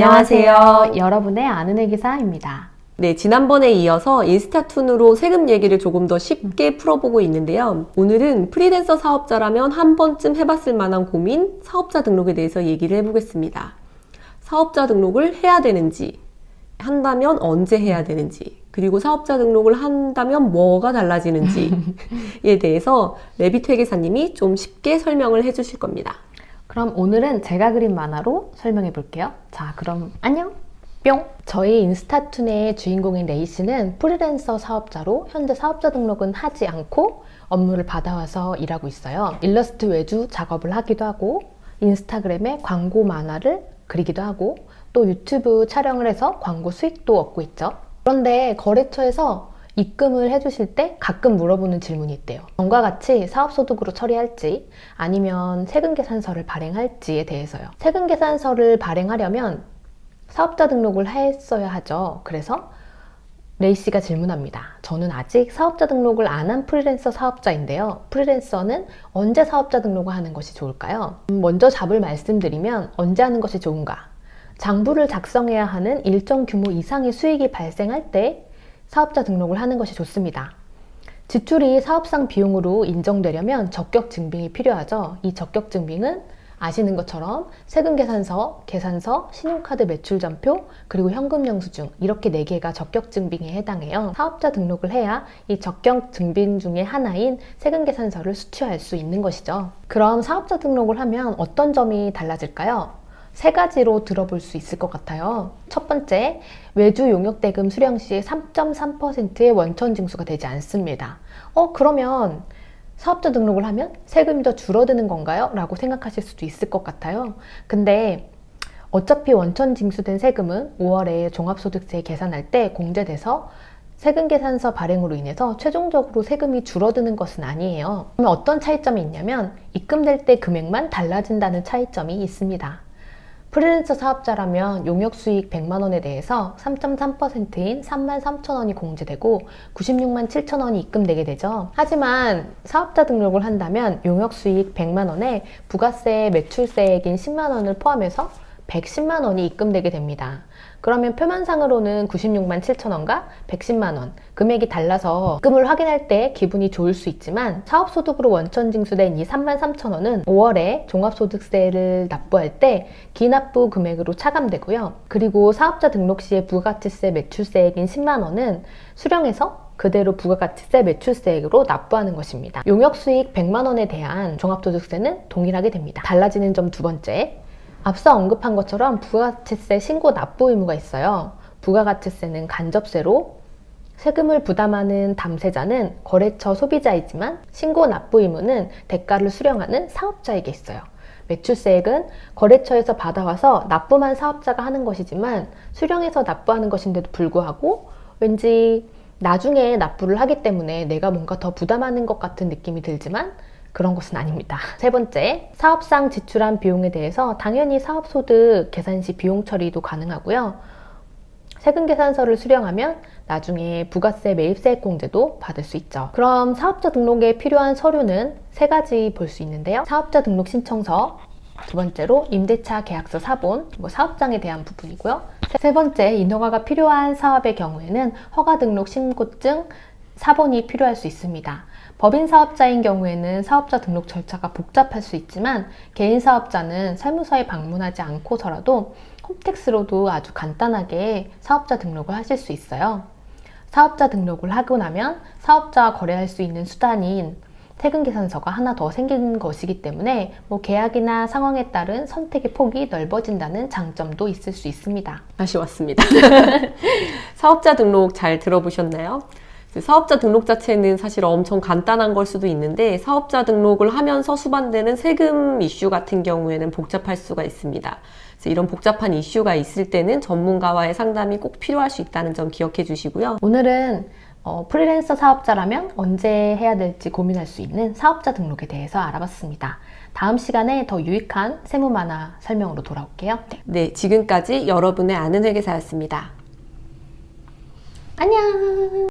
안녕하세요. 여러분의 아는 회계사입니다. 네, 지난번에 이어서 인스타툰으로 세금 얘기를 조금 더 쉽게 풀어보고 있는데요. 오늘은 프리랜서 사업자라면 한 번쯤 해봤을 만한 고민, 사업자 등록에 대해서 얘기를 해보겠습니다. 사업자 등록을 해야 되는지, 한다면 언제 해야 되는지, 그리고 사업자 등록을 한다면 뭐가 달라지는지에 대해서 레빗 회계사님이 좀 쉽게 설명을 해주실 겁니다. 그럼 오늘은 제가 그린 만화로 설명해 볼게요. 자, 그럼 안녕! 뿅! 저희 인스타툰의 주인공인 레이 씨는 프리랜서 사업자로 현재 사업자 등록은 하지 않고 업무를 받아와서 일하고 있어요. 일러스트 외주 작업을 하기도 하고 인스타그램에 광고 만화를 그리기도 하고 또 유튜브 촬영을 해서 광고 수익도 얻고 있죠. 그런데 거래처에서 입금을 해주실 때 가끔 물어보는 질문이 있대요. 전과 같이 사업소득으로 처리할지 아니면 세금계산서를 발행할지에 대해서요. 세금계산서를 발행하려면 사업자 등록을 했어야 하죠. 그래서 레이 씨가 질문합니다. 저는 아직 사업자 등록을 안 한 프리랜서 사업자인데요. 프리랜서는 언제 사업자 등록을 하는 것이 좋을까요? 먼저 답을 말씀드리면 언제 하는 것이 좋은가? 장부를 작성해야 하는 일정 규모 이상의 수익이 발생할 때 사업자 등록을 하는 것이 좋습니다. 지출이 사업상 비용으로 인정되려면 적격 증빙이 필요하죠. 이 적격 증빙은 아시는 것처럼 세금계산서, 계산서, 신용카드 매출전표, 그리고 현금영수증 이렇게 4개가 적격 증빙에 해당해요. 사업자 등록을 해야 이 적격 증빙 중에 하나인 세금계산서를 수취할 수 있는 것이죠. 그럼 사업자 등록을 하면 어떤 점이 달라질까요? 3가지로 들어볼 수 있을 것 같아요. 첫 번째, 외주 용역대금 수령 시 3.3%의 원천 징수가 되지 않습니다. 그러면 사업자 등록을 하면 세금이 더 줄어드는 건가요? 라고 생각하실 수도 있을 것 같아요. 근데 어차피 원천 징수된 세금은 5월에 종합소득세 계산할 때 공제돼서 세금계산서 발행으로 인해서 최종적으로 세금이 줄어드는 것은 아니에요. 그러면 어떤 차이점이 있냐면 입금될 때 금액만 달라진다는 차이점이 있습니다. 프리랜서 사업자라면 용역수익 100만 원에 대해서 3.3%인 33,000원이 공제되고 96만 7천원이 입금되게 되죠. 하지만 사업자 등록을 한다면 용역수익 100만 원에 부가세 매출세액인 10만 원을 포함해서 110만 원이 입금되게 됩니다. 그러면 표면상으로는 96만 7천원과 110만 원 금액이 달라서 입금을 확인할 때 기분이 좋을 수 있지만 사업소득으로 원천 징수된 이 33,000원은 5월에 종합소득세를 납부할 때 기납부 금액으로 차감되고요. 그리고 사업자 등록 시에 부가가치세 매출세액인 10만 원은 수령해서 그대로 부가가치세 매출세액으로 납부하는 것입니다. 용역수익 100만 원에 대한 종합소득세는 동일하게 됩니다. 달라지는 점 두 번째, 앞서 언급한 것처럼 부가가치세 신고 납부 의무가 있어요. 부가가치세는 간접세로 세금을 부담하는 담세자는 거래처 소비자이지만 신고 납부 의무는 대가를 수령하는 사업자에게 있어요. 매출세액은 거래처에서 받아와서 납부만 사업자가 하는 것이지만 수령해서 납부하는 것인데도 불구하고 왠지 나중에 납부를 하기 때문에 내가 뭔가 더 부담하는 것 같은 느낌이 들지만 그런 것은 아닙니다. 세 번째, 사업상 지출한 비용에 대해서 당연히 사업소득 계산 시 비용 처리도 가능하고요. 세금계산서를 수령하면 나중에 부가세 매입세액 공제도 받을 수 있죠. 그럼 사업자 등록에 필요한 서류는 3가지 볼 수 있는데요. 사업자 등록 신청서, 두 번째로 임대차 계약서 사본, 사업장에 대한 부분이고요. 세 번째, 인허가가 필요한 사업의 경우에는 허가 등록 신고증, 사본이 필요할 수 있습니다. 법인 사업자인 경우에는 사업자 등록 절차가 복잡할 수 있지만 개인 사업자는 세무서에 방문하지 않고서라도 홈택스로도 아주 간단하게 사업자 등록을 하실 수 있어요. 사업자 등록을 하고 나면 사업자와 거래할 수 있는 수단인 세금계산서가 하나 더 생기는 것이기 때문에 계약이나 상황에 따른 선택의 폭이 넓어진다는 장점도 있을 수 있습니다. 다시 왔습니다. 사업자 등록 잘 들어보셨나요? 사업자 등록 자체는 사실 엄청 간단한 걸 수도 있는데 사업자 등록을 하면서 수반되는 세금 이슈 같은 경우에는 복잡할 수가 있습니다. 그래서 이런 복잡한 이슈가 있을 때는 전문가와의 상담이 꼭 필요할 수 있다는 점 기억해 주시고요. 오늘은 프리랜서 사업자라면 언제 해야 될지 고민할 수 있는 사업자 등록에 대해서 알아봤습니다. 다음 시간에 더 유익한 세무 만화 설명으로 돌아올게요. 네, 지금까지 여러분의 아는 회계사였습니다. 안녕!